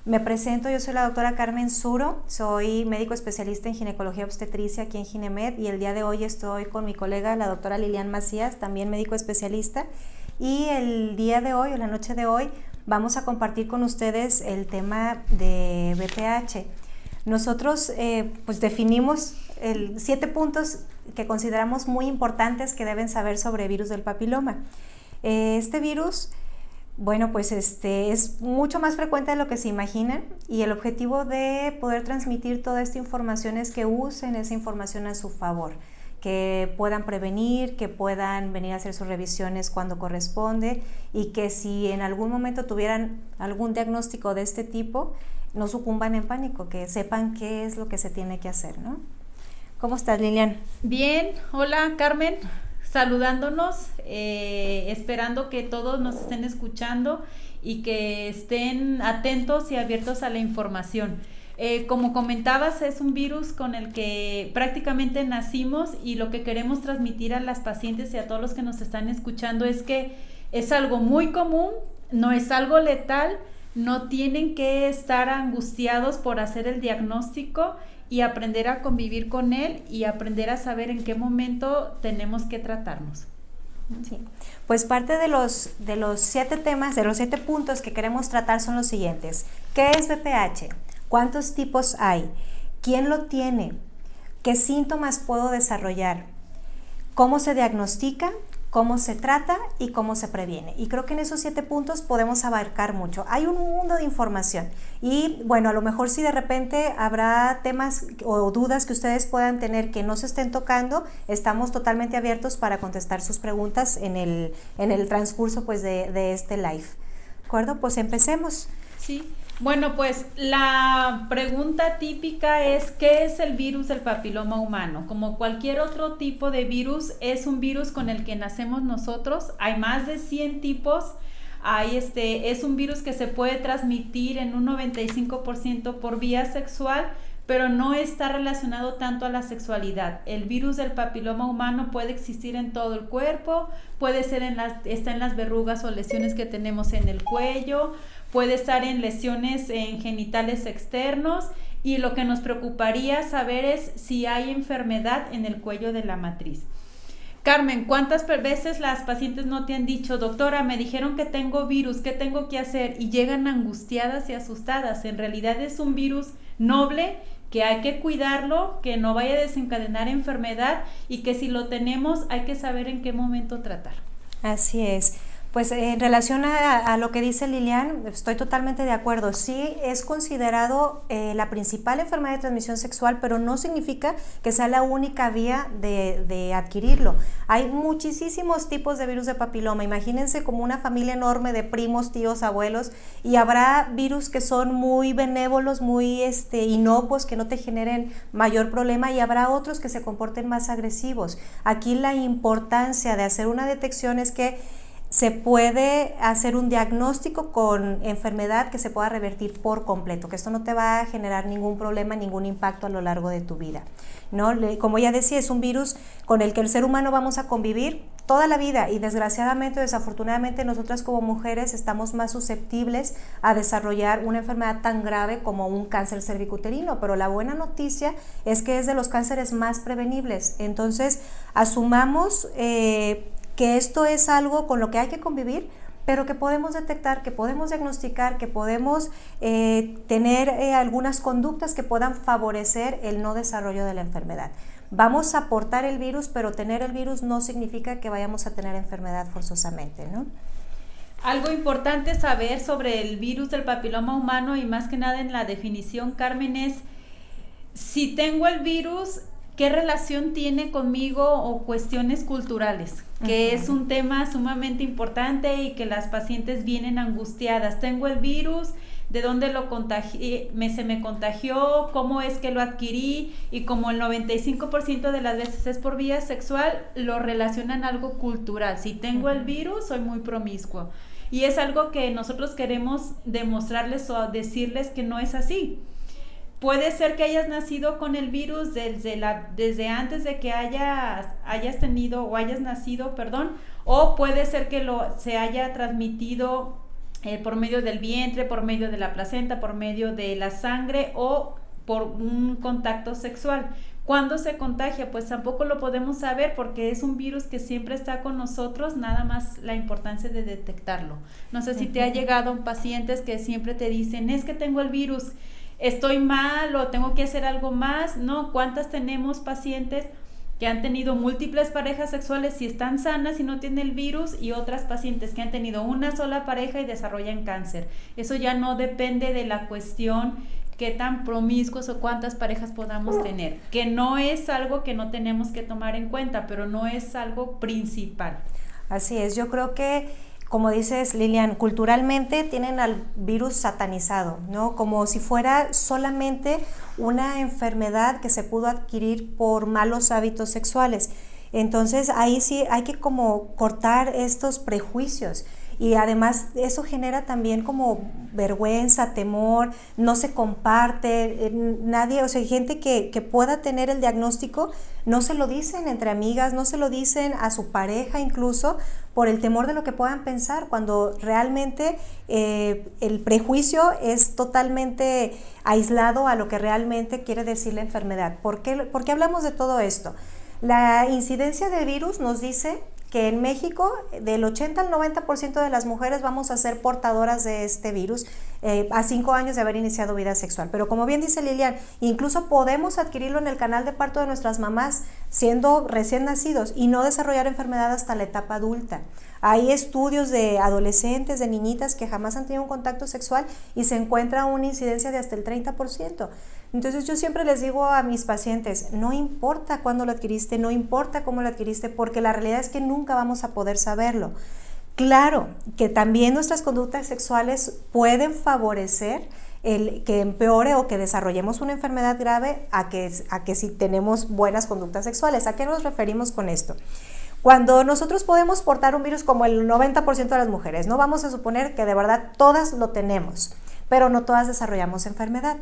Me presento, yo soy la doctora Carmen Suro, soy médico especialista en ginecología obstetricia aquí en Ginemed y el día de hoy estoy con mi colega la doctora Lilian Macías, también médico especialista, y el día de hoy o la noche de hoy vamos a compartir con ustedes el tema de BPH. Nosotros pues definimos 7 puntos que consideramos muy importantes que deben saber sobre virus del papiloma. Este virus, bueno, pues es mucho más frecuente de lo que se imaginan y el objetivo de poder transmitir toda esta información es que usen esa información a su favor, que puedan prevenir, que puedan venir a hacer sus revisiones cuando corresponde y que si en algún momento tuvieran algún diagnóstico de este tipo, no sucumban en pánico, que sepan qué es lo que se tiene que hacer, ¿no? ¿Cómo estás, Lilian? Bien, hola Carmen, saludándonos, esperando que todos nos estén escuchando y que estén atentos y abiertos a la información. Como comentabas, es un virus con el que prácticamente nacimos y lo que queremos transmitir a las pacientes y a todos los que nos están escuchando es que es algo muy común, no es algo letal, no tienen que estar angustiados por hacer el diagnóstico y aprender a convivir con él y aprender a saber en qué momento tenemos que tratarnos. Sí. Pues parte de los 7 temas, de los 7 puntos que queremos tratar son los siguientes. ¿Qué es BPH? ¿Cuántos tipos hay? ¿Quién lo tiene? ¿Qué síntomas puedo desarrollar? ¿Cómo se diagnostica? ¿Cómo se trata? Y cómo se previene. Y creo que en esos 7 puntos podemos abarcar mucho. Hay un mundo de información. Y bueno, a lo mejor si de repente habrá temas o dudas que ustedes puedan tener que no se estén tocando, estamos totalmente abiertos para contestar sus preguntas en el transcurso pues de este live. ¿De acuerdo? Pues empecemos. Sí. Bueno, pues la pregunta típica es ¿qué es el virus del papiloma humano? Como cualquier otro tipo de virus, es un virus con el que nacemos nosotros. Hay más de 100 tipos. Es un virus que se puede transmitir en un 95% por vía sexual, pero no está relacionado tanto a la sexualidad. El virus del papiloma humano puede existir en todo el cuerpo, puede ser está en las verrugas o lesiones que tenemos en el cuello, puede estar en lesiones en genitales externos y lo que nos preocuparía saber es si hay enfermedad en el cuello de la matriz. Carmen, ¿cuántas veces las pacientes no te han dicho, doctora, me dijeron que tengo virus, ¿qué tengo que hacer? Y llegan angustiadas y asustadas. En realidad es un virus noble que hay que cuidarlo, que no vaya a desencadenar enfermedad y que si lo tenemos hay que saber en qué momento tratar. Así es. Pues en relación a lo que dice Lilian, estoy totalmente de acuerdo. Sí es considerado la principal enfermedad de transmisión sexual, pero no significa que sea la única vía de adquirirlo. Hay muchísimos tipos de virus de papiloma. Imagínense como una familia enorme de primos, tíos, abuelos, y habrá virus que son muy benévolos, muy inocuos, que no te generen mayor problema, y habrá otros que se comporten más agresivos. Aquí la importancia de hacer una detección es que se puede hacer un diagnóstico con enfermedad que se pueda revertir por completo, que esto no te va a generar ningún problema, ningún impacto a lo largo de tu vida, ¿no? Como ya decía, es un virus con el que el ser humano vamos a convivir toda la vida y desgraciadamente o desafortunadamente nosotras como mujeres estamos más susceptibles a desarrollar una enfermedad tan grave como un cáncer cervicuterino, pero la buena noticia es que es de los cánceres más prevenibles. Entonces asumamos que esto es algo con lo que hay que convivir, pero que podemos detectar, que podemos diagnosticar, que podemos tener algunas conductas que puedan favorecer el no desarrollo de la enfermedad. Vamos a portar el virus, pero tener el virus no significa que vayamos a tener enfermedad forzosamente, ¿no? Algo importante saber sobre el virus del papiloma humano y más que nada en la definición, Carmen, es si tengo el virus, ¿qué relación tiene conmigo o cuestiones culturales? Que es un tema sumamente importante y que las pacientes vienen angustiadas. Tengo el virus, ¿de dónde lo contagié? Se me contagió, ¿cómo es que lo adquirí? Y como el 95% de las veces es por vía sexual, lo relacionan a algo cultural. Si tengo el virus, soy muy promiscuo. Y es algo que nosotros queremos demostrarles o decirles que no es así. Puede ser que hayas nacido con el virus desde antes de que hayas tenido o hayas nacido, o puede ser que se haya transmitido por medio del vientre, por medio de la placenta, por medio de la sangre o por un contacto sexual. ¿Cuándo se contagia? Pues tampoco lo podemos saber porque es un virus que siempre está con nosotros, nada más la importancia de detectarlo. No sé si te ha llegado pacientes que siempre te dicen, es que tengo el virus, estoy mal o tengo que hacer algo más. No, ¿cuántas tenemos pacientes que han tenido múltiples parejas sexuales y están sanas y no tienen el virus, y otras pacientes que han tenido una sola pareja y desarrollan cáncer? Eso ya no depende de la cuestión qué tan promiscuos o cuántas parejas podamos tener, que no es algo que no tenemos que tomar en cuenta, pero no es algo principal. Así es, yo creo que, como dices, Lilian, culturalmente tienen al virus satanizado, ¿no? Como si fuera solamente una enfermedad que se pudo adquirir por malos hábitos sexuales. Entonces ahí sí hay que como cortar estos prejuicios. Y además eso genera también como vergüenza, temor, no se comparte, nadie, o sea, gente que pueda tener el diagnóstico, no se lo dicen entre amigas, no se lo dicen a su pareja incluso, por el temor de lo que puedan pensar, cuando realmente el prejuicio es totalmente aislado a lo que realmente quiere decir la enfermedad. ¿Por qué hablamos de todo esto? La incidencia de virus nos dice que en México del 80 al 90% de las mujeres vamos a ser portadoras de este virus a 5 años de haber iniciado vida sexual. Pero como bien dice Lilian, incluso podemos adquirirlo en el canal de parto de nuestras mamás siendo recién nacidos y no desarrollar enfermedad hasta la etapa adulta. Hay estudios de adolescentes, de niñitas que jamás han tenido un contacto sexual y se encuentra una incidencia de hasta el 30%. Entonces yo siempre les digo a mis pacientes, no importa cuándo lo adquiriste, no importa cómo lo adquiriste, porque la realidad es que nunca vamos a poder saberlo. Claro que también nuestras conductas sexuales pueden favorecer el que empeore o que desarrollemos una enfermedad grave a que si tenemos buenas conductas sexuales. ¿A qué nos referimos con esto? Cuando nosotros podemos portar un virus como el 90% de las mujeres, no vamos a suponer que de verdad todas lo tenemos, pero no todas desarrollamos enfermedad.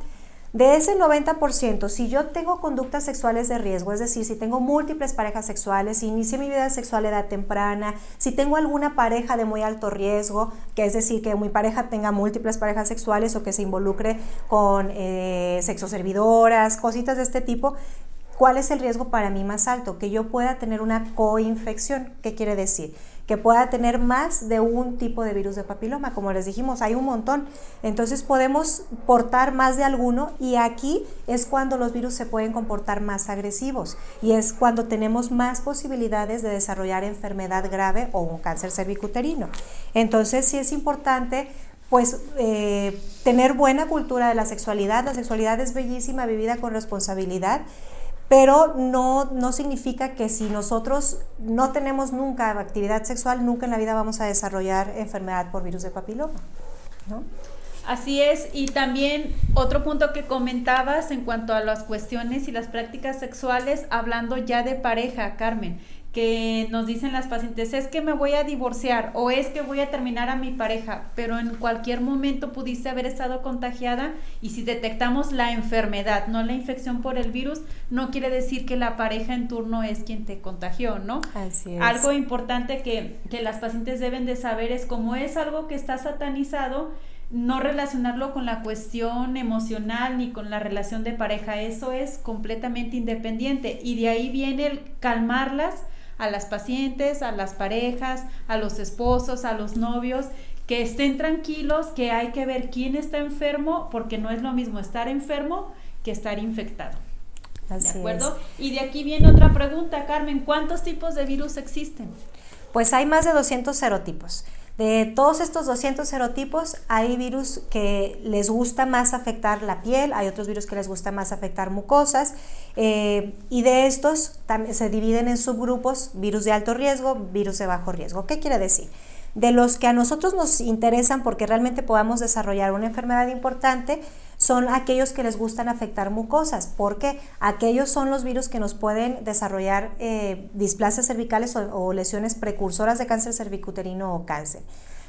De ese 90%, si yo tengo conductas sexuales de riesgo, es decir, si tengo múltiples parejas sexuales, si inicié mi vida sexual a edad temprana, si tengo alguna pareja de muy alto riesgo, que es decir, que mi pareja tenga múltiples parejas sexuales o que se involucre con sexoservidoras, cositas de este tipo, ¿cuál es el riesgo para mí más alto? Que yo pueda tener una coinfección. ¿Qué quiere decir? Que pueda tener más de un tipo de virus de papiloma. Como les dijimos, hay un montón. Entonces podemos portar más de alguno, y aquí es cuando los virus se pueden comportar más agresivos y es cuando tenemos más posibilidades de desarrollar enfermedad grave o un cáncer cervicuterino. Entonces sí es importante pues tener buena cultura de la sexualidad. La sexualidad es bellísima, vivida con responsabilidad, pero no significa que si nosotros no tenemos nunca actividad sexual, nunca en la vida vamos a desarrollar enfermedad por virus de papiloma, ¿no? Así es, y también otro punto que comentabas en cuanto a las cuestiones y las prácticas sexuales, hablando ya de pareja, Carmen, que nos dicen las pacientes, es que me voy a divorciar o es que voy a terminar a mi pareja, pero en cualquier momento pudiste haber estado contagiada, y si detectamos la enfermedad, no la infección por el virus, no quiere decir que la pareja en turno es quien te contagió, ¿no? Así es. Algo importante que las pacientes deben de saber es, como es algo que está satanizado, no relacionarlo con la cuestión emocional ni con la relación de pareja. Eso es completamente independiente, y de ahí viene el calmarlas a las pacientes, a las parejas, a los esposos, a los novios, que estén tranquilos, que hay que ver quién está enfermo, porque no es lo mismo estar enfermo que estar infectado. Así ¿De acuerdo? es. Y de aquí viene otra pregunta, Carmen, ¿cuántos tipos de virus existen? Pues hay más de 200 serotipos. De todos estos 200 serotipos, hay virus que les gusta más afectar la piel, hay otros virus que les gusta más afectar mucosas, y de estos se dividen en subgrupos: virus de alto riesgo, virus de bajo riesgo. ¿Qué quiere decir? De los que a nosotros nos interesan porque realmente podamos desarrollar una enfermedad importante, son aquellos que les gustan afectar mucosas, porque aquellos son los virus que nos pueden desarrollar displasias cervicales o lesiones precursoras de cáncer cervicuterino o cáncer.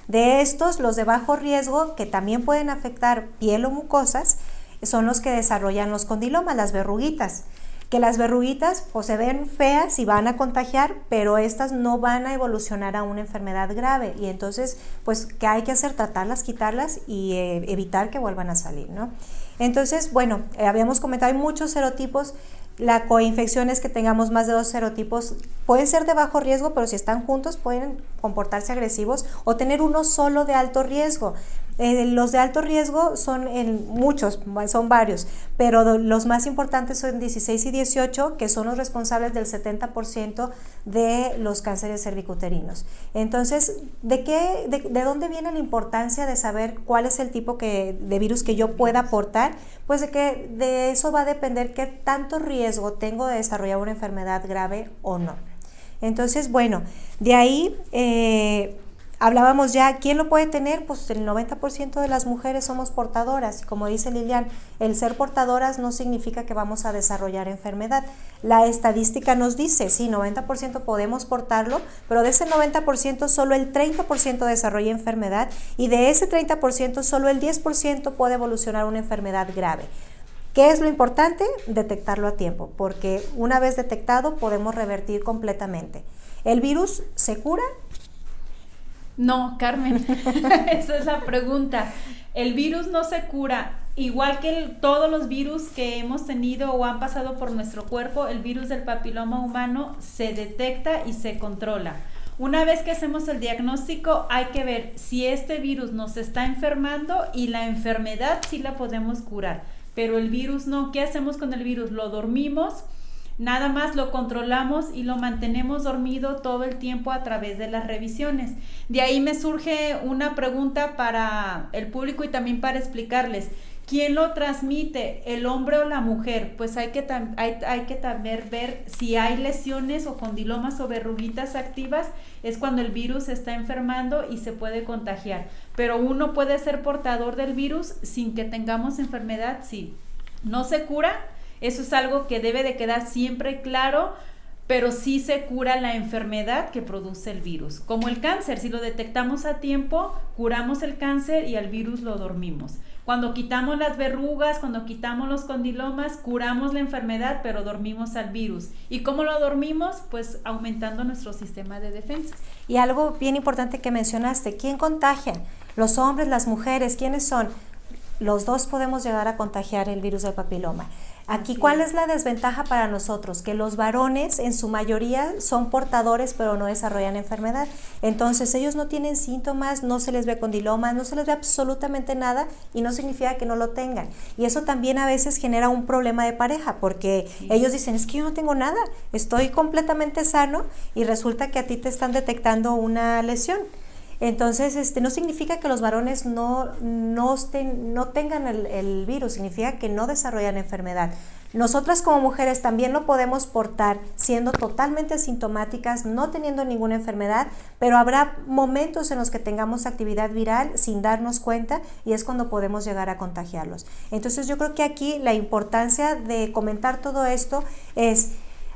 De estos, los de bajo riesgo, que también pueden afectar piel o mucosas, son los que desarrollan los condilomas, las verruguitas. que las verruguitas pues se ven feas y van a contagiar, pero estas no van a evolucionar a una enfermedad grave, y entonces pues ¿qué hay que hacer? Tratarlas, quitarlas y evitar que vuelvan a salir, ¿no? Entonces, bueno, habíamos comentado, hay muchos serotipos. La coinfección es que tengamos más de 2 serotipos, pueden ser de bajo riesgo, pero si están juntos pueden comportarse agresivos, o tener uno solo de alto riesgo. Los de alto riesgo son muchos, son varios, pero los más importantes son 16 y 18, que son los responsables del 70% de los cánceres cervicuterinos. Entonces, ¿de dónde viene la importancia de saber cuál es el tipo de virus que yo pueda aportar? Pues de eso va a depender qué tanto riesgo tengo de desarrollar una enfermedad grave o no. Entonces, bueno, de ahí hablábamos ya, ¿quién lo puede tener? Pues el 90% de las mujeres somos portadoras. Como dice Lilian, el ser portadoras no significa que vamos a desarrollar enfermedad. La estadística nos dice, sí, 90% podemos portarlo, pero de ese 90% solo el 30% desarrolla enfermedad, y de ese 30% solo el 10% puede evolucionar una enfermedad grave. ¿Qué es lo importante? Detectarlo a tiempo, porque una vez detectado podemos revertir completamente. ¿El virus se cura? No, Carmen, esa es la pregunta. El virus no se cura, igual que todos los virus que hemos tenido o han pasado por nuestro cuerpo. El virus del papiloma humano se detecta y se controla. Una vez que hacemos el diagnóstico, hay que ver si este virus nos está enfermando, y la enfermedad sí la podemos curar, pero el virus no. ¿Qué hacemos con el virus? Lo dormimos. Nada más lo controlamos y lo mantenemos dormido todo el tiempo a través de las revisiones. De ahí me surge una pregunta para el público y también para explicarles. ¿Quién lo transmite? ¿El hombre o la mujer? Pues hay que también ver si hay lesiones o condilomas o verruguitas activas. Es cuando el virus está enfermando y se puede contagiar. Pero uno puede ser portador del virus sin que tengamos enfermedad, sí. No se cura. Eso es algo que debe de quedar siempre claro, pero sí se cura la enfermedad que produce el virus. Como el cáncer, si lo detectamos a tiempo, curamos el cáncer y al virus lo dormimos. Cuando quitamos las verrugas, cuando quitamos los condilomas, curamos la enfermedad, pero dormimos al virus. ¿Y cómo lo dormimos? Pues aumentando nuestro sistema de defensas. Y algo bien importante que mencionaste, ¿quién contagia? ¿Los hombres, las mujeres? ¿Quiénes son? Los dos podemos llegar a contagiar el virus del papiloma. Aquí, ¿cuál es la desventaja para nosotros? Que los varones en su mayoría son portadores, pero no desarrollan enfermedad. Entonces ellos no tienen síntomas, no se les ve condilomas, no se les ve absolutamente nada, y no significa que no lo tengan. Y eso también a veces genera un problema de pareja, porque ellos dicen, es que yo no tengo nada, estoy completamente sano, y resulta que a ti te están detectando una lesión. Entonces, no significa que los varones no tengan el virus, significa que no desarrollan enfermedad. Nosotras como mujeres también lo podemos portar siendo totalmente asintomáticas, no teniendo ninguna enfermedad, pero habrá momentos en los que tengamos actividad viral sin darnos cuenta, y es cuando podemos llegar a contagiarlos. Entonces, yo creo que aquí la importancia de comentar todo esto es: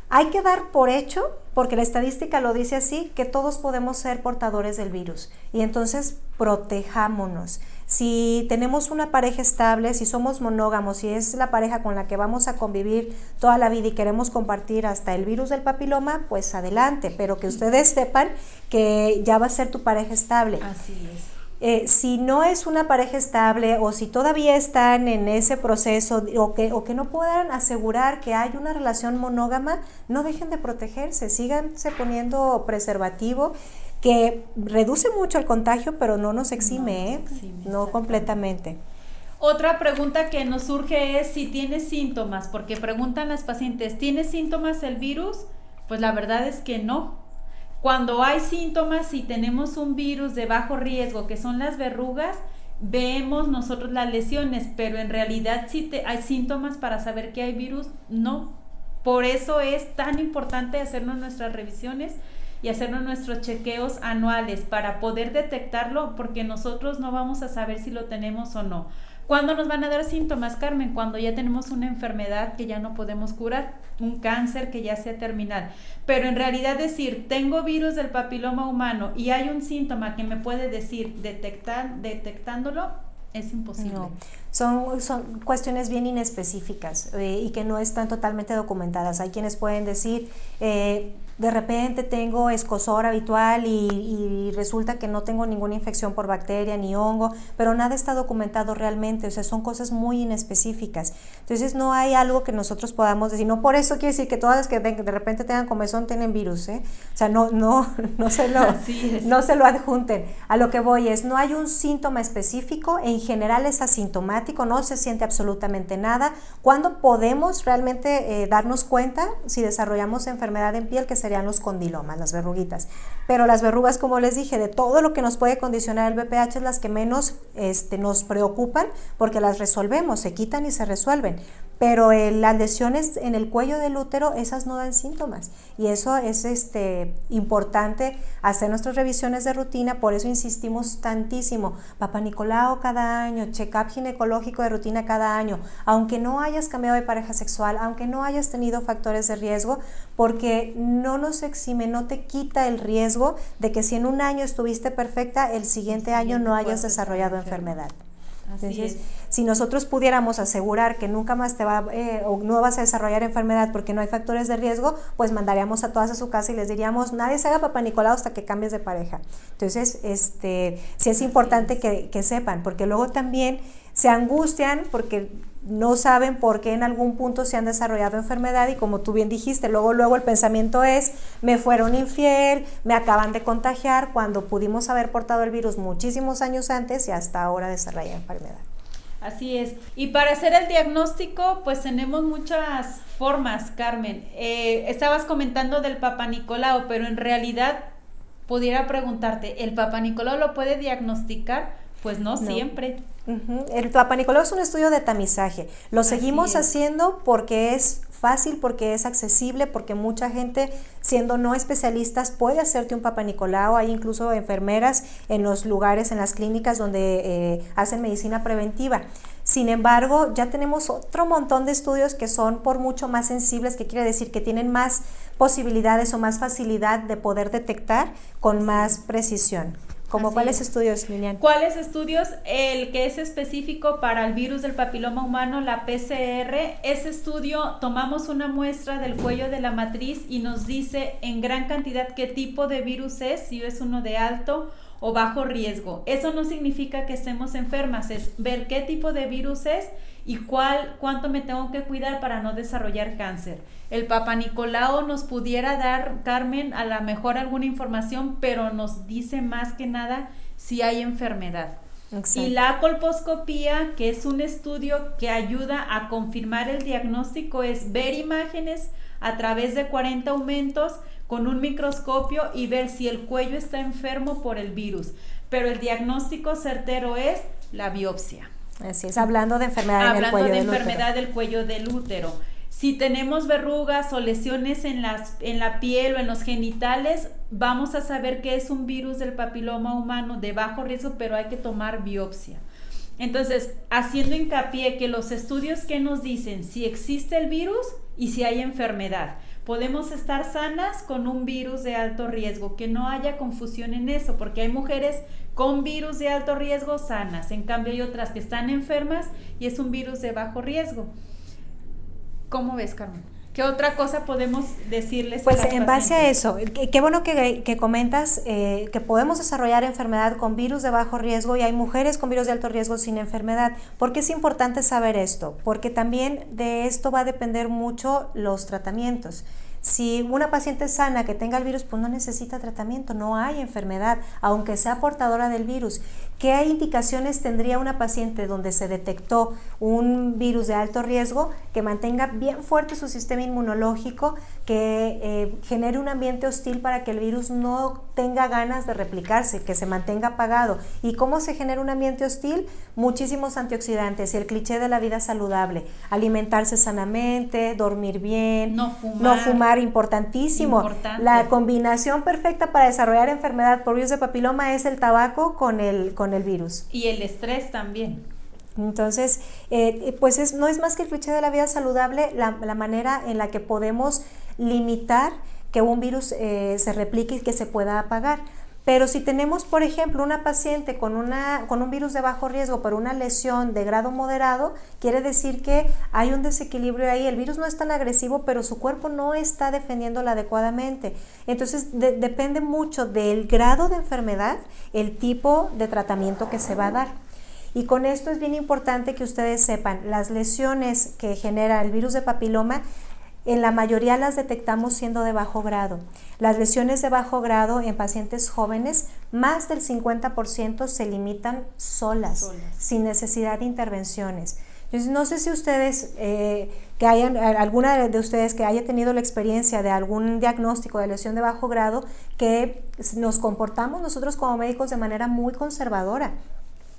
hay que dar por hecho, porque la estadística lo dice así, que todos podemos ser portadores del virus, y entonces protejámonos. Si tenemos una pareja estable, si somos monógamos, si es la pareja con la que vamos a convivir toda la vida y queremos compartir hasta el virus del papiloma, pues adelante, pero que ustedes sepan que ya va a ser tu pareja estable. Así es. Si no es una pareja estable, o si todavía están en ese proceso, o que no puedan asegurar que hay una relación monógama, no dejen de protegerse, síganse poniendo preservativo, que reduce mucho el contagio, pero no nos exime, no completamente. Otra pregunta que nos surge es si tiene síntomas, porque preguntan las pacientes, ¿tiene síntomas el virus? Pues la verdad es que no. Cuando hay síntomas y tenemos un virus de bajo riesgo, que son las verrugas, vemos nosotros las lesiones, pero en realidad si hay síntomas para saber que hay virus, no. Por eso es tan importante hacernos nuestras revisiones y hacernos nuestros chequeos anuales para poder detectarlo, porque nosotros no vamos a saber si lo tenemos o no. ¿Cuándo nos van a dar síntomas, Carmen? Cuando ya tenemos una enfermedad que ya no podemos curar, un cáncer que ya sea terminal. Pero en realidad decir, tengo virus del papiloma humano y hay un síntoma que me puede decir detectándolo, es imposible. No. son cuestiones bien inespecíficas y que no están totalmente documentadas. Hay quienes pueden decir, de repente tengo escozor habitual y resulta que no tengo ninguna infección por bacteria ni hongo, pero nada está documentado realmente, o sea, son cosas muy inespecíficas. Entonces no hay algo que nosotros podamos decir, no por eso quiere decir que todas las que de repente tengan comezón tienen virus, ¿eh? O sea, no se lo adjunten. A lo que voy es, no hay un síntoma específico, en general es asintomático, no se siente absolutamente nada. ¿Cuándo podemos realmente darnos cuenta si desarrollamos enfermedad en piel? Que serían los condilomas, las verruguitas. Pero las verrugas, como les dije, de todo lo que nos puede condicionar el BPH es las que menos nos preocupan porque las resolvemos, se quitan y se resuelven. Pero las lesiones en el cuello del útero, esas no dan síntomas. Y eso es importante hacer nuestras revisiones de rutina, por eso insistimos tantísimo. Papá Nicolau cada año, check-up ginecológico de rutina cada año, aunque no hayas cambiado de pareja sexual, aunque no hayas tenido factores de riesgo, porque no nos exime, no te quita el riesgo de que si en un año estuviste perfecta, el siguiente año no hayas desarrollado enfermedad. Entonces, si nosotros pudiéramos asegurar que nunca más o no vas a desarrollar enfermedad porque no hay factores de riesgo, pues mandaríamos a todas a su casa y les diríamos, nadie se haga Papá Nicolau hasta que cambies de pareja. Entonces, sí es importante que sepan, porque luego también se angustian porque no saben por qué en algún punto se han desarrollado enfermedad y como tú bien dijiste, luego el pensamiento es, me fueron infiel, me acaban de contagiar, cuando pudimos haber portado el virus muchísimos años antes y hasta ahora desarrolla enfermedad. Así es. Y para hacer el diagnóstico, pues tenemos muchas formas, Carmen. Estabas comentando del Papá Nicolau, pero en realidad pudiera preguntarte, ¿el Papá Nicolau lo puede diagnosticar? Pues no siempre. El Papá Nicolau es un estudio de tamizaje. Lo seguimos haciendo porque es fácil, porque es accesible, porque mucha gente, siendo no especialistas, puede hacerte un Papá Nicolau. Hay incluso enfermeras en los lugares, en las clínicas donde hacen medicina preventiva. Sin embargo, ya tenemos otro montón de estudios que son por mucho más sensibles, que quiere decir que tienen más posibilidades o más facilidad de poder detectar con más precisión. ¿Cuáles estudios, Lilian? ¿Cuáles estudios? El que es específico para el virus del papiloma humano, la PCR. Ese estudio, tomamos una muestra del cuello de la matriz y nos dice en gran cantidad qué tipo de virus es, si es uno de alto o bajo riesgo. Eso no significa que estemos enfermas, es ver qué tipo de virus es y cuánto me tengo que cuidar para no desarrollar cáncer. El Papá Nicolau nos pudiera dar, Carmen, a lo mejor alguna información, pero nos dice más que nada si hay enfermedad. Exacto. Y la colposcopía, que es un estudio que ayuda a confirmar el diagnóstico, es ver imágenes a través de 40 aumentos con un microscopio y ver si el cuello está enfermo por el virus. Pero el diagnóstico certero es la biopsia. Así es, hablando de enfermedad en el cuello del útero. Hablando de enfermedad del cuello del útero. Si tenemos verrugas o lesiones en la piel o en los genitales, vamos a saber que es un virus del papiloma humano de bajo riesgo, pero hay que tomar biopsia. Entonces, haciendo hincapié que los estudios que nos dicen si existe el virus y si hay enfermedad, podemos estar sanas con un virus de alto riesgo, que no haya confusión en eso, porque hay mujeres con virus de alto riesgo sanas, en cambio hay otras que están enfermas y es un virus de bajo riesgo. ¿Cómo ves, Carmen? ¿Qué otra cosa podemos decirles? Pues en base a eso, qué bueno que comentas que podemos desarrollar enfermedad con virus de bajo riesgo y hay mujeres con virus de alto riesgo sin enfermedad. ¿Por qué es importante saber esto? Porque también de esto va a depender mucho los tratamientos. Si una paciente sana que tenga el virus, pues no necesita tratamiento, no hay enfermedad, aunque sea portadora del virus. ¿Qué indicaciones tendría una paciente donde se detectó un virus de alto riesgo? Que mantenga bien fuerte su sistema inmunológico, que genere un ambiente hostil para que el virus no tenga ganas de replicarse, que se mantenga apagado. ¿Y cómo se genera un ambiente hostil? Muchísimos antioxidantes y el cliché de la vida saludable, alimentarse sanamente, dormir bien, no fumar, importantísimo. Importante. La combinación perfecta para desarrollar enfermedad por virus de papiloma es el tabaco con el virus. Y el estrés también. Entonces, pues no es más que el cliché de la vida saludable, la manera en la que podemos limitar que un virus se replique y que se pueda apagar. Pero si tenemos, por ejemplo, una paciente con un virus de bajo riesgo, pero una lesión de grado moderado, quiere decir que hay un desequilibrio ahí. El virus no es tan agresivo, pero su cuerpo no está defendiéndola adecuadamente. Entonces, depende mucho del grado de enfermedad, el tipo de tratamiento que se va a dar. Y con esto es bien importante que ustedes sepan, las lesiones que genera el virus de papiloma, en la mayoría las detectamos siendo de bajo grado. Las lesiones de bajo grado en pacientes jóvenes, más del 50% se limitan solas, sin necesidad de intervenciones. Entonces, no sé si ustedes, alguna de ustedes que haya tenido la experiencia de algún diagnóstico de lesión de bajo grado, que nos comportamos nosotros como médicos de manera muy conservadora.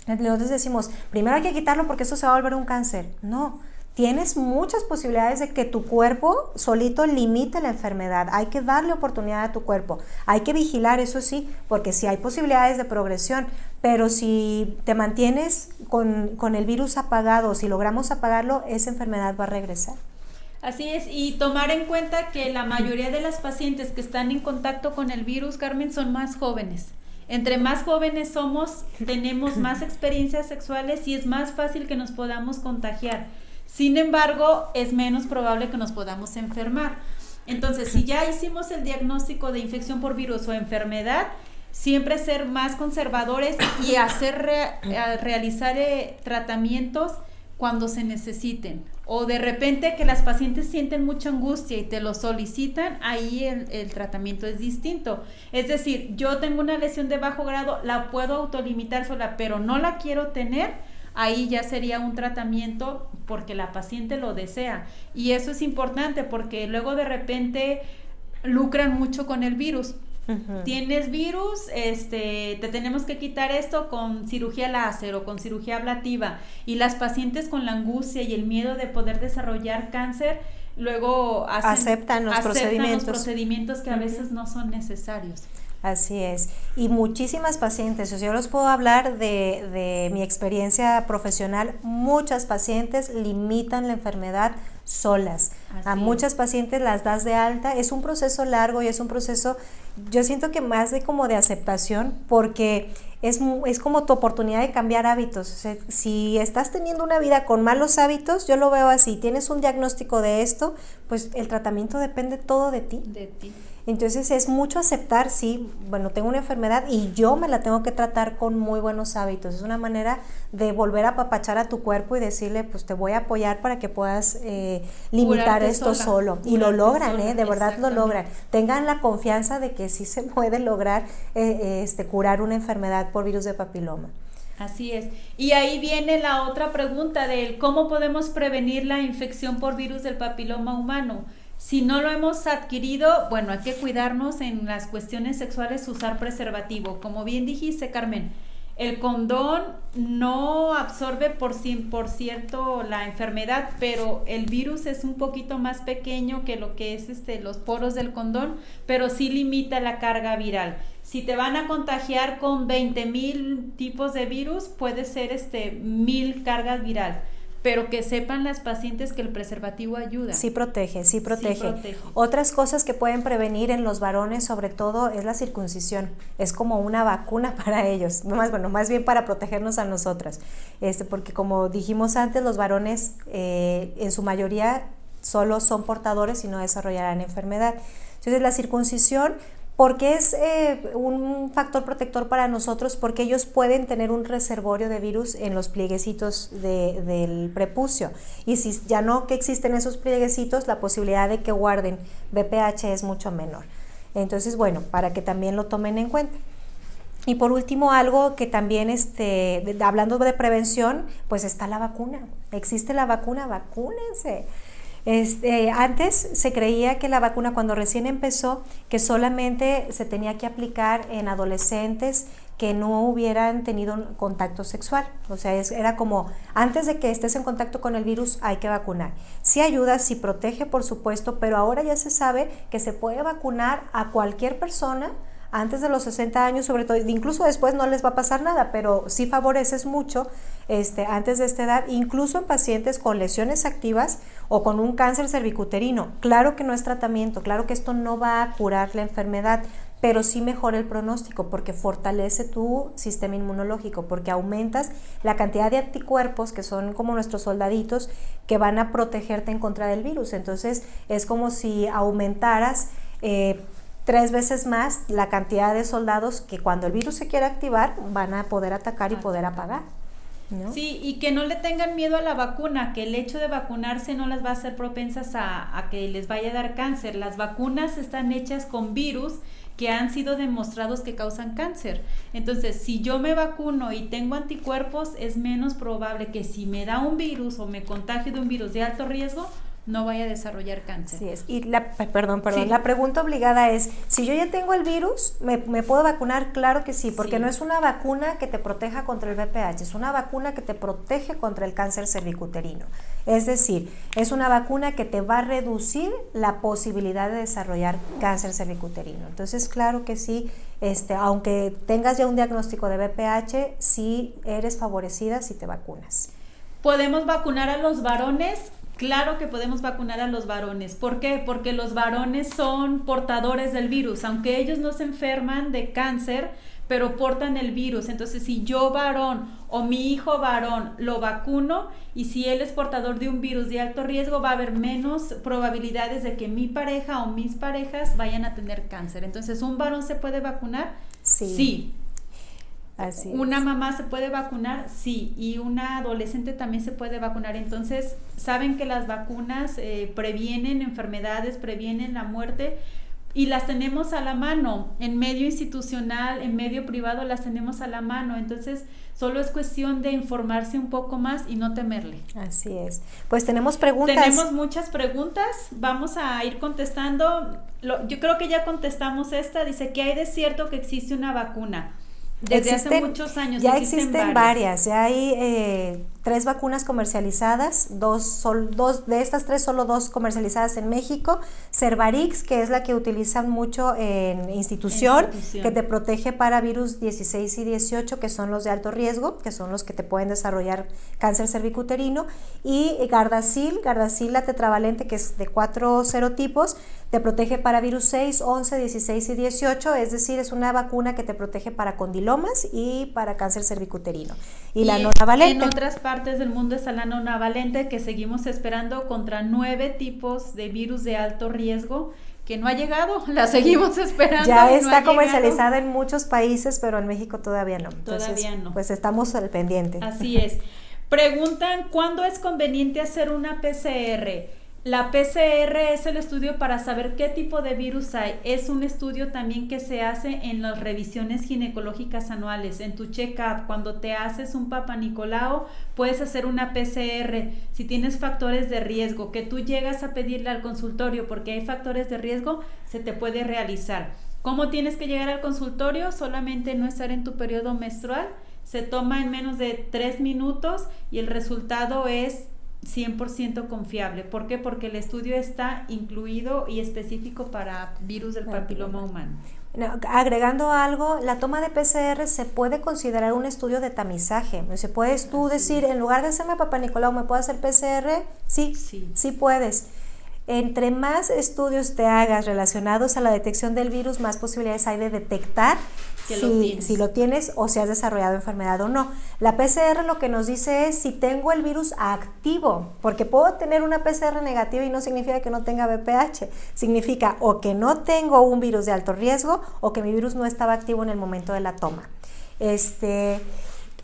Nosotros decimos, primero hay que quitarlo porque eso se va a volver un cáncer. No. Tienes muchas posibilidades de que tu cuerpo solito limite la enfermedad. Hay que darle oportunidad a tu cuerpo. Hay que vigilar, eso sí, porque sí hay posibilidades de progresión, pero si te mantienes con el virus apagado, si logramos apagarlo, esa enfermedad va a regresar. Así es, y tomar en cuenta que la mayoría de las pacientes que están en contacto con el virus, Carmen, son más jóvenes. Entre más jóvenes somos, tenemos más experiencias sexuales y es más fácil que nos podamos contagiar. Sin embargo, es menos probable que nos podamos enfermar. Entonces, si ya hicimos el diagnóstico de infección por virus o enfermedad, siempre ser más conservadores y realizar tratamientos cuando se necesiten. O de repente que las pacientes sienten mucha angustia y te lo solicitan, ahí el tratamiento es distinto. Es decir, yo tengo una lesión de bajo grado, la puedo autolimitar sola, pero no la quiero tener. Ahí ya sería un tratamiento porque la paciente lo desea. Y eso es importante porque luego de repente lucran mucho con el virus. Uh-huh. Tienes virus, te tenemos que quitar esto con cirugía láser o con cirugía ablativa. Y las pacientes con la angustia y el miedo de poder desarrollar cáncer, luego aceptan los procedimientos que a veces no son necesarios. Así es, y muchísimas pacientes, o sea, yo les puedo hablar de mi experiencia profesional, muchas pacientes limitan la enfermedad solas. A muchas pacientes las das de alta, es un proceso largo y es un proceso, yo siento que más de como de aceptación, porque es como tu oportunidad de cambiar hábitos. O sea, si estás teniendo una vida con malos hábitos, yo lo veo así, tienes un diagnóstico de esto, pues el tratamiento depende todo de ti. De ti. Entonces es mucho aceptar, sí, bueno, tengo una enfermedad y yo me la tengo que tratar con muy buenos hábitos. Es una manera de volver a apapachar a tu cuerpo y decirle, pues te voy a apoyar para que puedas limitar esto solo. Y lo logran, de verdad lo logran. Tengan la confianza de que sí se puede lograr curar una enfermedad por virus de papiloma. Así es. Y ahí viene la otra pregunta de cómo podemos prevenir la infección por virus del papiloma humano. Si no lo hemos adquirido, bueno, hay que cuidarnos en las cuestiones sexuales, usar preservativo. Como bien dijiste, Carmen, el condón no absorbe por cierto la enfermedad, pero el virus es un poquito más pequeño que lo que es los poros del condón, pero sí limita la carga viral. Si te van a contagiar con 20,000 tipos de virus, puede ser 1,000 cargas viral. Pero que sepan las pacientes que el preservativo ayuda. Sí protege. Otras cosas que pueden prevenir en los varones, sobre todo, es la circuncisión. Es como una vacuna para ellos, más bien para protegernos a nosotras. Porque como dijimos antes, los varones en su mayoría solo son portadores y no desarrollarán enfermedad. Entonces la circuncisión, porque es un factor protector para nosotros, porque ellos pueden tener un reservorio de virus en los plieguecitos del prepucio, y si ya no que existen esos plieguecitos, la posibilidad de que guarden VPH es mucho menor. Entonces, bueno, para que también lo tomen en cuenta. Y por último, algo que también, hablando de prevención, pues está la vacuna. Existe la vacuna, vacúnense. Antes se creía que la vacuna, cuando recién empezó, que solamente se tenía que aplicar en adolescentes que no hubieran tenido contacto sexual. O sea, era como, antes de que estés en contacto con el virus hay que vacunar. Sí ayuda, sí protege, por supuesto, pero ahora ya se sabe que se puede vacunar a cualquier persona antes de los 60 años, sobre todo, incluso después no les va a pasar nada, pero sí favoreces mucho antes de esta edad, incluso en pacientes con lesiones activas o con un cáncer cervicuterino. Claro que no es tratamiento, claro que esto no va a curar la enfermedad, pero sí mejora el pronóstico porque fortalece tu sistema inmunológico, porque aumentas la cantidad de anticuerpos que son como nuestros soldaditos que van a protegerte en contra del virus. Entonces es como si aumentaras 3 veces más la cantidad de soldados que cuando el virus se quiera activar van a poder atacar y poder apagar, ¿no? Sí, y que no le tengan miedo a la vacuna, que el hecho de vacunarse no las va a hacer propensas a que les vaya a dar cáncer. Las vacunas están hechas con virus que han sido demostrados que causan cáncer. Entonces, si yo me vacuno y tengo anticuerpos, es menos probable que si me da un virus o me contagio de un virus de alto riesgo, no vaya a desarrollar cáncer. Así es. Y perdón, Sí. la pregunta obligada es, si yo ya tengo el virus, ¿me puedo vacunar? Claro que sí, porque Sí. no es una vacuna que te proteja contra el VPH, es una vacuna que te protege contra el cáncer cervicuterino. Es decir, es una vacuna que te va a reducir la posibilidad de desarrollar cáncer cervicuterino. Entonces, claro que sí, aunque tengas ya un diagnóstico de VPH, sí eres favorecida si te vacunas. ¿Podemos vacunar a los varones? Claro que podemos vacunar a los varones. ¿Por qué? Porque los varones son portadores del virus, aunque ellos no se enferman de cáncer, pero portan el virus. Entonces, si yo varón o mi hijo varón lo vacuno y si él es portador de un virus de alto riesgo, va a haber menos probabilidades de que mi pareja o mis parejas vayan a tener cáncer. Entonces, ¿un varón se puede vacunar? Sí. Sí. Así ¿Una es. mamá se puede vacunar? Sí, y una adolescente también se puede vacunar. Entonces, saben que las vacunas previenen enfermedades, previenen la muerte y las tenemos a la mano. En medio institucional, en medio privado las tenemos a la mano. Entonces, solo es cuestión de informarse un poco más y no temerle. Así es. Pues tenemos preguntas. Tenemos muchas preguntas, vamos a ir contestando. Yo creo que ya contestamos esta. Dice que hay de cierto que existe una vacuna. Desde hace muchos años ya existen varias. Ya hay 3 vacunas comercializadas, dos de estas 3, solo 2 comercializadas en México. Cervarix, que es la que utilizan mucho en institución, que te protege para virus 16 y 18, que son los de alto riesgo, que son los que te pueden desarrollar cáncer cervicuterino, y Gardasil la tetravalente, que es de 4 serotipos, te protege para virus 6, 11, 16 y 18, es decir, es una vacuna que te protege para condilomas y para cáncer cervicuterino. Y la nonavalente. En otras partes del mundo está la nonavalente, que seguimos esperando contra 9 tipos de virus de alto riesgo, que no ha llegado, la seguimos esperando. Ya está comercializada en muchos países, pero en México todavía no. Entonces, todavía no. Pues estamos al pendiente. Así es. Preguntan, ¿cuándo es conveniente hacer una PCR? La PCR es el estudio para saber qué tipo de virus hay. Es un estudio también que se hace en las revisiones ginecológicas anuales, en tu check-up. Cuando te haces un Papa Nicolau, puedes hacer una PCR. Si tienes factores de riesgo, que tú llegas a pedirle al consultorio porque hay factores de riesgo, se te puede realizar. ¿Cómo tienes que llegar al consultorio? Solamente no estar en tu periodo menstrual. Se toma en menos de 3 minutos y el resultado es 100% confiable. ¿Por qué? Porque el estudio está incluido y específico para virus del papiloma humano. Agregando algo, la toma de PCR se puede considerar un estudio de tamizaje. ¿Se puedes tú decir, en lugar de hacerme Papa Nicolau, ¿me puedo hacer PCR? Sí puedes. Entre más estudios te hagas relacionados a la detección del virus, más posibilidades hay de detectar si lo tienes o si has desarrollado enfermedad o no. La PCR lo que nos dice es si tengo el virus activo, porque puedo tener una PCR negativa y no significa que no tenga VPH, significa o que no tengo un virus de alto riesgo o que mi virus no estaba activo en el momento de la toma.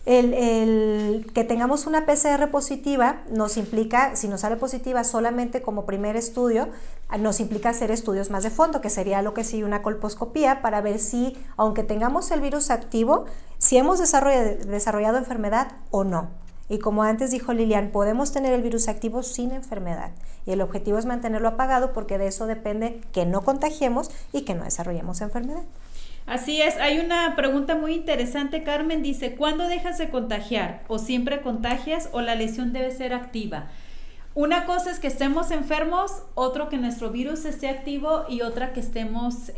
El que tengamos una PCR positiva nos implica, si nos sale positiva solamente como primer estudio, nos implica hacer estudios más de fondo, que sería lo que sigue una colposcopía, para ver si, aunque tengamos el virus activo, si hemos desarrollado enfermedad o no. Y como antes dijo Lilian, podemos tener el virus activo sin enfermedad. Y el objetivo es mantenerlo apagado, porque de eso depende que no contagiemos y que no desarrollemos enfermedad. Así es, hay una pregunta muy interesante, Carmen, dice, ¿cuándo dejas de contagiar? ¿O siempre contagias o la lesión debe ser activa? Una cosa es que estemos enfermos, otro que nuestro virus esté activo y otra que estemos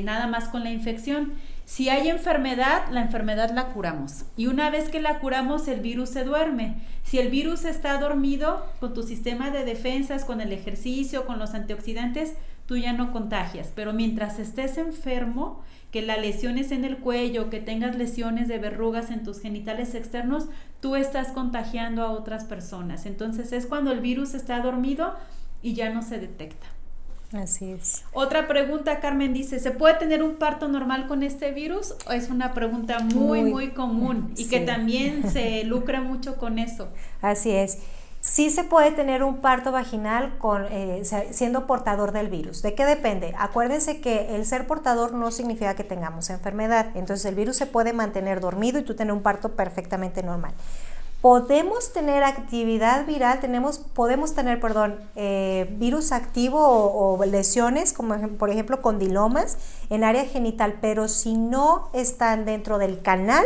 nada más con la infección. Si hay enfermedad, la enfermedad la curamos. Y una vez que la curamos, el virus se duerme. Si el virus está dormido, con tu sistema de defensas, con el ejercicio, con los antioxidantes, tú ya no contagias, pero mientras estés enfermo, que la lesión es en el cuello, que tengas lesiones de verrugas en tus genitales externos, tú estás contagiando a otras personas. Entonces es cuando el virus está dormido y ya no se detecta. Así es. Otra pregunta, Carmen dice, ¿se puede tener un parto normal con este virus? Es una pregunta muy común y sí. que también se lucra mucho con eso. Así es. Sí se puede tener un parto vaginal siendo portador del virus. ¿De qué depende? Acuérdense que el ser portador no significa que tengamos enfermedad. Entonces el virus se puede mantener dormido y tú tener un parto perfectamente normal. Podemos tener actividad viral, podemos tener virus activo o lesiones, como por ejemplo condilomas en área genital, pero si no están dentro del canal,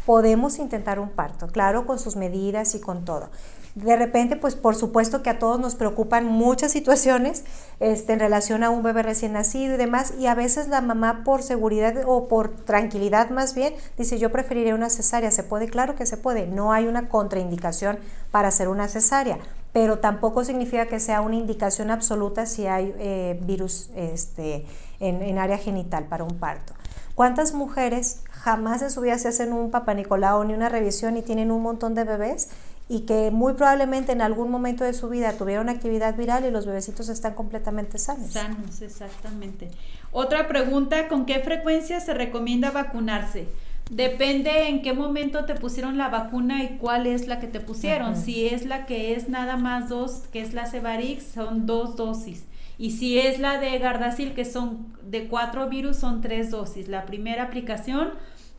podemos intentar un parto, claro, con sus medidas y con todo. De repente, pues por supuesto que a todos nos preocupan muchas situaciones en relación a un bebé recién nacido y demás, y a veces la mamá por seguridad o por tranquilidad más bien, dice yo preferiría una cesárea. ¿Se puede? Claro que se puede, no hay una contraindicación para hacer una cesárea, pero tampoco significa que sea una indicación absoluta si hay virus en área genital para un parto. ¿Cuántas mujeres jamás en su vida se hacen un Papá Nicolau ni una revisión y tienen un montón de bebés y que muy probablemente en algún momento de su vida tuvieron actividad viral y los bebecitos están completamente sanos? Sanos, exactamente. Otra pregunta, ¿con qué frecuencia se recomienda vacunarse? Depende en qué momento te pusieron la vacuna y cuál es la que te pusieron. Si es la que es nada más 2, que es la Cevarix, son 2 dosis. Y si es la de Gardasil, que son de 4 virus, son 3 dosis. La primera aplicación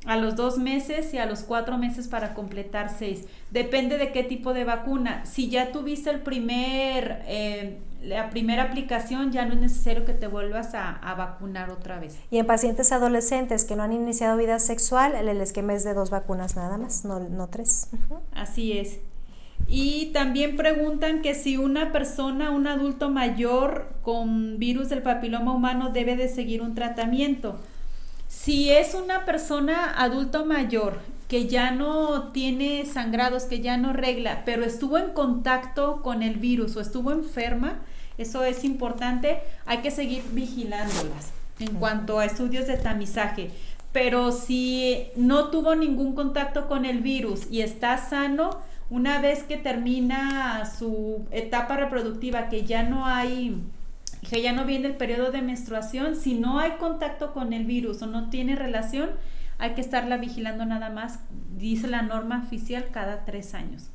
a los 2 meses y a los 4 meses para completar 6. Depende de qué tipo de vacuna. Si ya tuviste la primera aplicación, ya no es necesario que te vuelvas a vacunar otra vez. Y en pacientes adolescentes que no han iniciado vida sexual, el esquema es de 2 vacunas nada más, no 3. Así es. Y también preguntan que si una persona, un adulto mayor con virus del papiloma humano debe de seguir un tratamiento. Si es una persona adulto mayor que ya no tiene sangrados, que ya no regla, pero estuvo en contacto con el virus o estuvo enferma, eso es importante, hay que seguir vigilándolas en cuanto a estudios de tamizaje. Pero si no tuvo ningún contacto con el virus y está sano, una vez que termina su etapa reproductiva, que ya no viene el periodo de menstruación, si no hay contacto con el virus o no tiene relación, hay que estarla vigilando nada más, dice la norma oficial, cada 3 años.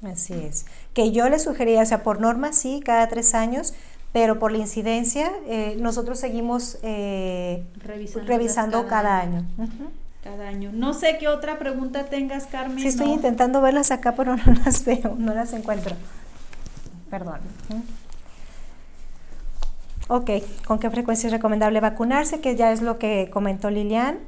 Así es. Que yo le sugería, o sea, por norma sí, cada 3 años, pero por la incidencia, nosotros seguimos revisando cada año. Cada año. No sé qué otra pregunta tengas, Carmen. Sí, estoy intentando verlas acá, pero no las veo, no las encuentro. Perdón. Ok, ¿con qué frecuencia es recomendable vacunarse? Que ya es lo que comentó Lilian.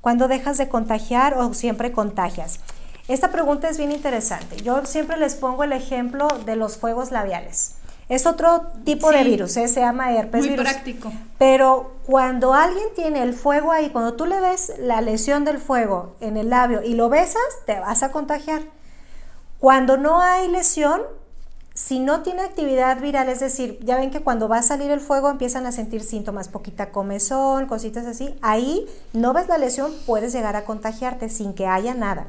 ¿Cuándo dejas de contagiar o siempre contagias? Esta pregunta es bien interesante. Yo siempre les pongo el ejemplo de los fuegos labiales. Es otro tipo de virus, se llama herpes virus. Muy práctico. Pero cuando alguien tiene el fuego ahí, cuando tú le ves la lesión del fuego en el labio y lo besas, te vas a contagiar. Cuando no hay lesión, si no tiene actividad viral, es decir, ya ven que cuando va a salir el fuego empiezan a sentir síntomas, poquita comezón, cositas así, ahí no ves la lesión, puedes llegar a contagiarte sin que haya nada.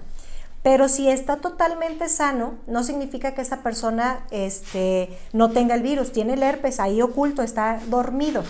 Pero si está totalmente sano, no significa que esa persona no tenga el virus, tiene el herpes ahí oculto, está dormido.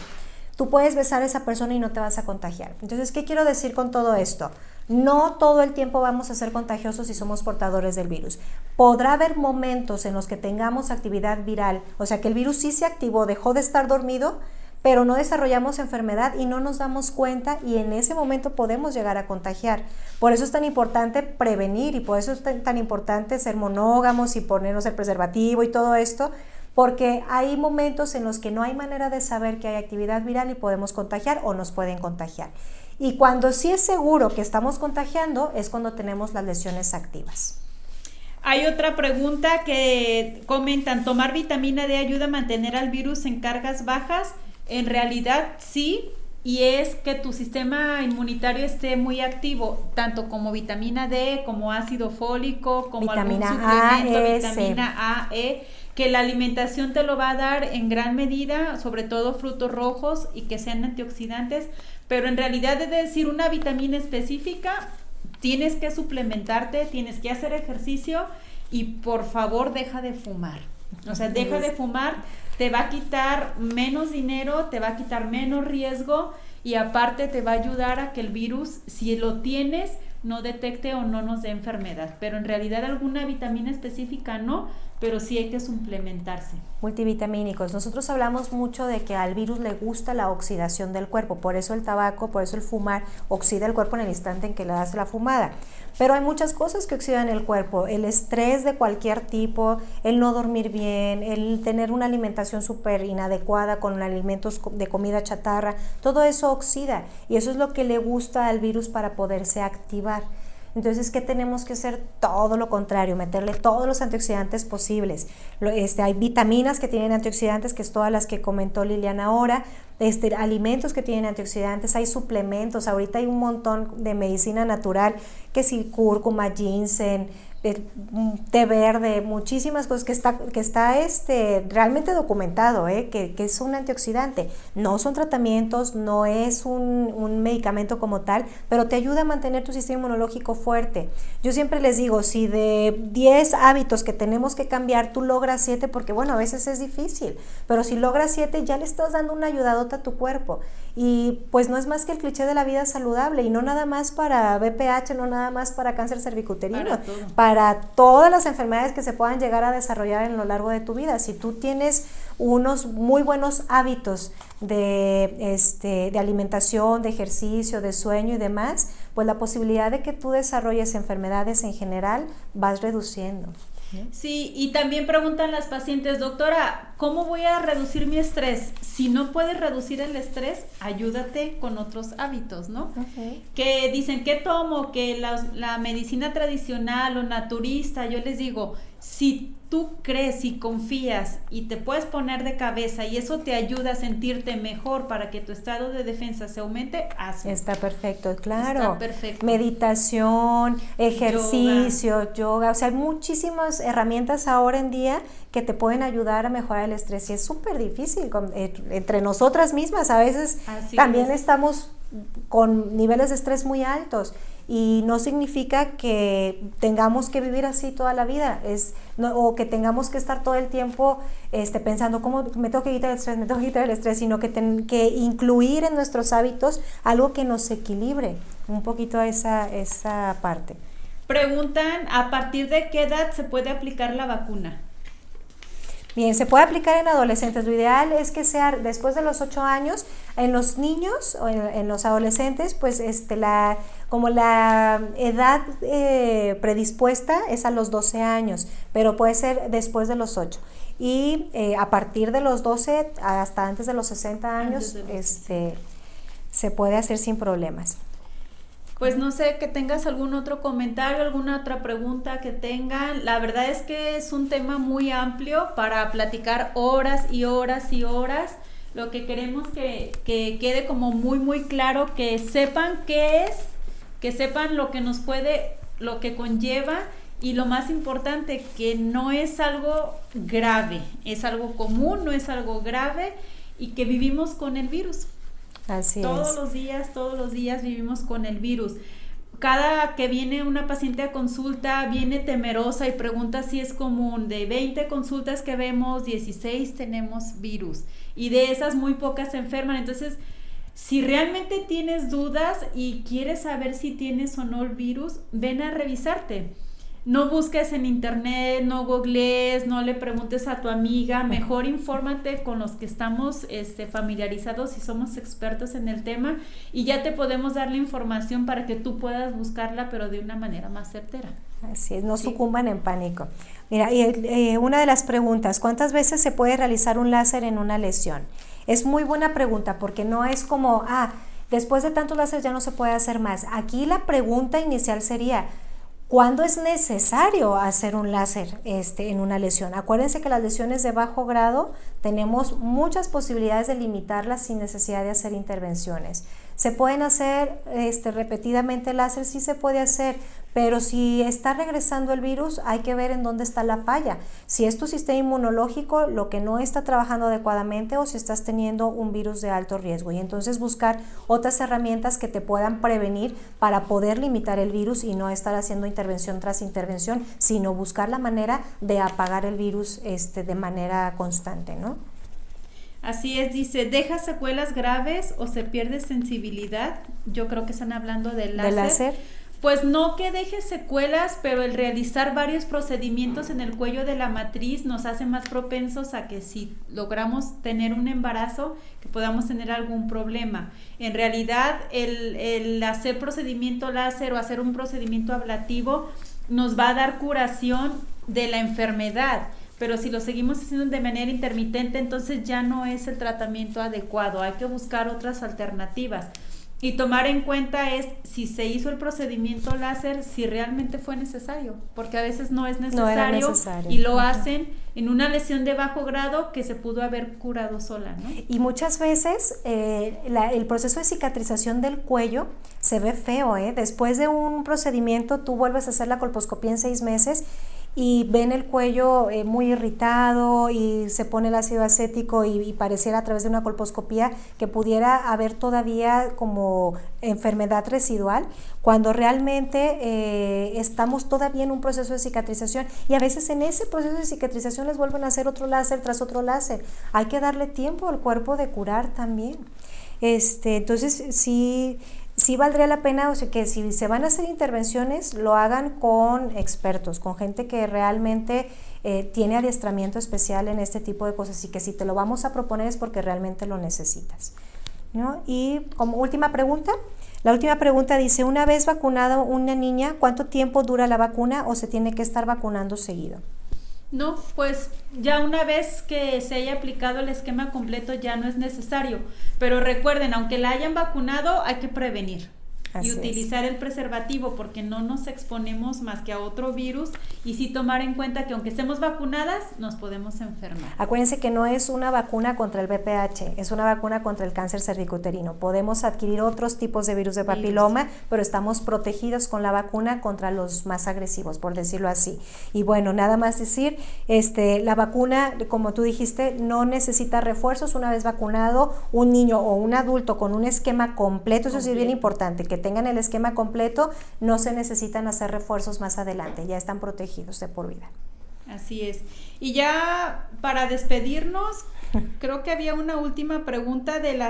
Tú puedes besar a esa persona y no te vas a contagiar. Entonces, ¿qué quiero decir con todo esto? No todo el tiempo vamos a ser contagiosos si somos portadores del virus. Podrá haber momentos en los que tengamos actividad viral, o sea que el virus sí se activó, dejó de estar dormido, pero no desarrollamos enfermedad y no nos damos cuenta y en ese momento podemos llegar a contagiar. Por eso es tan importante prevenir y por eso es tan importante ser monógamos y ponernos el preservativo y todo esto, porque hay momentos en los que no hay manera de saber que hay actividad viral y podemos contagiar o nos pueden contagiar. Y cuando sí es seguro que estamos contagiando es cuando tenemos las lesiones activas. Hay otra pregunta que comentan, ¿tomar vitamina D ayuda a mantener al virus en cargas bajas? En realidad sí, y es que tu sistema inmunitario esté muy activo, tanto como vitamina D, como ácido fólico, como vitamina algún suplemento, A, vitamina A, E, que la alimentación te lo va a dar en gran medida, sobre todo frutos rojos y que sean antioxidantes, pero en realidad es decir una vitamina específica, tienes que suplementarte, tienes que hacer ejercicio y por favor deja de fumar. O sea, deja de fumar, te va a quitar menos dinero, te va a quitar menos riesgo y aparte te va a ayudar a que el virus, si lo tienes, no detecte o no nos dé enfermedad. Pero en realidad alguna vitamina específica no, pero sí hay que suplementarse. Multivitamínicos. Nosotros hablamos mucho de que al virus le gusta la oxidación del cuerpo, por eso el tabaco, por eso el fumar oxida el cuerpo en el instante en que le das la fumada. Pero hay muchas cosas que oxidan el cuerpo, el estrés de cualquier tipo, el no dormir bien, el tener una alimentación súper inadecuada con alimentos de comida chatarra, todo eso oxida y eso es lo que le gusta al virus para poderse activar. Entonces, ¿qué tenemos que hacer? Todo lo contrario, meterle todos los antioxidantes posibles. Hay vitaminas que tienen antioxidantes, que es todas las que comentó Liliana ahora, alimentos que tienen antioxidantes, hay suplementos, ahorita hay un montón de medicina natural, que si cúrcuma, ginseng, té verde, muchísimas cosas que está realmente documentado, que es un antioxidante. No son tratamientos, no es un medicamento como tal, pero te ayuda a mantener tu sistema inmunológico fuerte. Yo siempre les digo, si de 10 hábitos que tenemos que cambiar, tú logras 7, porque bueno, a veces es difícil, pero si logras 7 ya le estás dando una ayudadota a tu cuerpo. Y pues no es más que el cliché de la vida saludable, y no nada más para BPH, no nada más para cáncer cervicuterino, para todas las enfermedades que se puedan llegar a desarrollar en lo largo de tu vida. Si tú tienes unos muy buenos hábitos de alimentación, de ejercicio, de sueño y demás, pues la posibilidad de que tú desarrolles enfermedades en general vas reduciendo. Sí, y también preguntan las pacientes, doctora, ¿cómo voy a reducir mi estrés? Si no puedes reducir el estrés, ayúdate con otros hábitos, ¿no? Okay. Que dicen, ¿qué tomo? Que la medicina tradicional o naturista, yo les digo, si tú crees y confías y te puedes poner de cabeza y eso te ayuda a sentirte mejor para que tu estado de defensa se aumente, hazlo. Está perfecto, claro. Está perfecto. Meditación, ejercicio, yoga, o sea, hay muchísimas herramientas ahora en día que te pueden ayudar a mejorar el estrés y es súper difícil entre nosotras mismas, a veces también estamos con niveles de estrés muy altos y no significa que tengamos que vivir así toda la vida, o que tengamos que estar todo el tiempo pensando cómo me tengo que quitar el estrés, sino que incluir en nuestros hábitos algo que nos equilibre un poquito esa parte. Preguntan, ¿a partir de qué edad se puede aplicar la vacuna? Bien, se puede aplicar en adolescentes. Lo ideal es que sea después de los 8 años. En los niños o en los adolescentes, pues la edad predispuesta es a los 12 años, pero puede ser después de los 8. Y a partir de los 12 hasta antes de los 60 años, se puede hacer sin problemas. Pues no sé, que tengas algún otro comentario, alguna otra pregunta que tengan. La verdad es que es un tema muy amplio para platicar horas y horas y horas. Lo que queremos que quede como muy muy claro, que sepan qué es, que sepan lo que nos puede, lo que conlleva y lo más importante, que no es algo grave, es algo común, no es algo grave y que vivimos con el virus. Así todos es. Todos los días vivimos con el virus. Cada que viene una paciente a consulta, viene temerosa y pregunta si es común. De 20 consultas que vemos, 16 tenemos virus. Y de esas muy pocas se enferman. Entonces, si realmente tienes dudas y quieres saber si tienes o no el virus, ven a revisarte. No busques en internet, no googlees, no le preguntes a tu amiga, mejor infórmate con los que estamos familiarizados y somos expertos en el tema y ya te podemos dar la información para que tú puedas buscarla, pero de una manera más certera. Así es, no sucumban en pánico. Mira, una de las preguntas, ¿cuántas veces se puede realizar un láser en una lesión? Es muy buena pregunta porque no es como, después de tantos láseres ya no se puede hacer más. Aquí la pregunta inicial sería, ¿Cuándo es necesario hacer un láser en una lesión? Acuérdense que las lesiones de bajo grado tenemos muchas posibilidades de limitarlas sin necesidad de hacer intervenciones. ¿Se pueden hacer repetidamente láser? Sí se puede hacer, pero si está regresando el virus hay que ver en dónde está la falla. Si es tu sistema inmunológico lo que no está trabajando adecuadamente o si estás teniendo un virus de alto riesgo, y entonces buscar otras herramientas que te puedan prevenir para poder limitar el virus y no estar haciendo intervención tras intervención, sino buscar la manera de apagar el virus de manera constante, ¿no? Así es, dice, ¿deja secuelas graves o se pierde sensibilidad? Yo creo que están hablando del láser. ¿Del láser? Pues no que deje secuelas, pero el realizar varios procedimientos en el cuello de la matriz nos hace más propensos a que si logramos tener un embarazo, que podamos tener algún problema. En realidad, el hacer procedimiento láser o hacer un procedimiento ablativo nos va a dar curación de la enfermedad. Pero si lo seguimos haciendo de manera intermitente, entonces ya no es el tratamiento adecuado. Hay que buscar otras alternativas. Y tomar en cuenta es si se hizo el procedimiento láser, si realmente fue necesario. Porque a veces no es necesario, no era necesario. Y lo hacen en una lesión de bajo grado que se pudo haber curado sola, ¿no? Y muchas veces el proceso de cicatrización del cuello se ve feo, Después de un procedimiento tú vuelves a hacer la colposcopía en 6 meses y ven el cuello muy irritado y se pone el ácido acético y pareciera a través de una colposcopía que pudiera haber todavía como enfermedad residual, cuando realmente estamos todavía en un proceso de cicatrización, y a veces en ese proceso de cicatrización les vuelven a hacer otro láser tras otro láser. Hay que darle tiempo al cuerpo de curar también. Entonces sí valdría la pena, o sea, que si se van a hacer intervenciones, lo hagan con expertos, con gente que realmente tiene adiestramiento especial en este tipo de cosas, y que si te lo vamos a proponer es porque realmente lo necesitas, ¿no? Y como última pregunta, la última pregunta dice, una vez vacunada una niña, ¿cuánto tiempo dura la vacuna o se tiene que estar vacunando seguido? No, pues ya una vez que se haya aplicado el esquema completo ya no es necesario, pero recuerden, aunque la hayan vacunado, hay que prevenir. Así y utilizar el preservativo, porque no nos exponemos más que a otro virus, y sí tomar en cuenta que aunque estemos vacunadas, nos podemos enfermar. Acuérdense que no es una vacuna contra el VPH, es una vacuna contra el cáncer cervicouterino. Podemos adquirir otros tipos de virus de papiloma, pero estamos protegidos con la vacuna contra los más agresivos, por decirlo así. Y bueno, nada más decir, la vacuna, como tú dijiste, no necesita refuerzos. Una vez vacunado, un niño o un adulto con un esquema completo, eso sí es bien importante, que tengan el esquema completo, no se necesitan hacer refuerzos más adelante, ya están protegidos de por vida. Así es. Y ya para despedirnos, creo que había una última pregunta de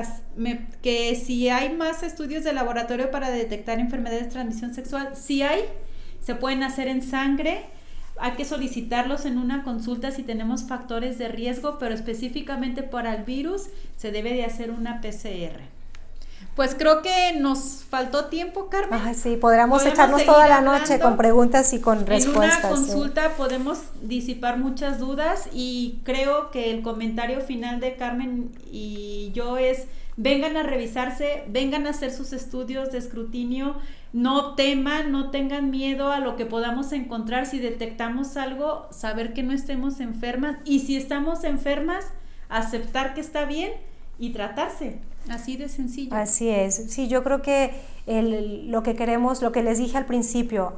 que si hay más estudios de laboratorio para detectar enfermedades de transmisión sexual. Sí hay, se pueden hacer en sangre, hay que solicitarlos en una consulta si tenemos factores de riesgo, pero específicamente para el virus se debe de hacer una PCR. Pues creo que nos faltó tiempo, Carmen. Ay, sí, podríamos echarnos toda la noche con preguntas y con respuestas. En una consulta podemos disipar muchas dudas, y creo que el comentario final de Carmen y yo es: vengan a revisarse, vengan a hacer sus estudios de escrutinio, no teman, no tengan miedo a lo que podamos encontrar. Si detectamos algo, saber que no estemos enfermas, y si estamos enfermas, aceptar que está bien y tratarse. Así de sencillo. Así es. Sí, yo creo que lo que queremos, lo que les dije al principio,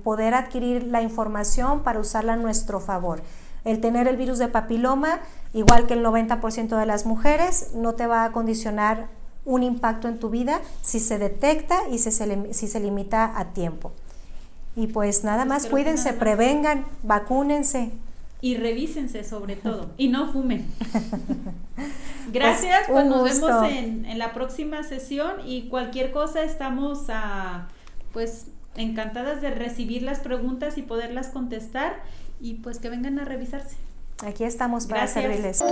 poder adquirir la información para usarla a nuestro favor. El tener el virus de papiloma, igual que el 90% de las mujeres, no te va a condicionar un impacto en tu vida si se detecta y si se limita a tiempo. Y pues nada más, cuídense, prevengan, vacúnense. Y revísense sobre todo, y no fumen. Gracias, pues nos vemos en la próxima sesión, y cualquier cosa estamos pues encantadas de recibir las preguntas y poderlas contestar, y pues que vengan a revisarse. Aquí estamos para servirles.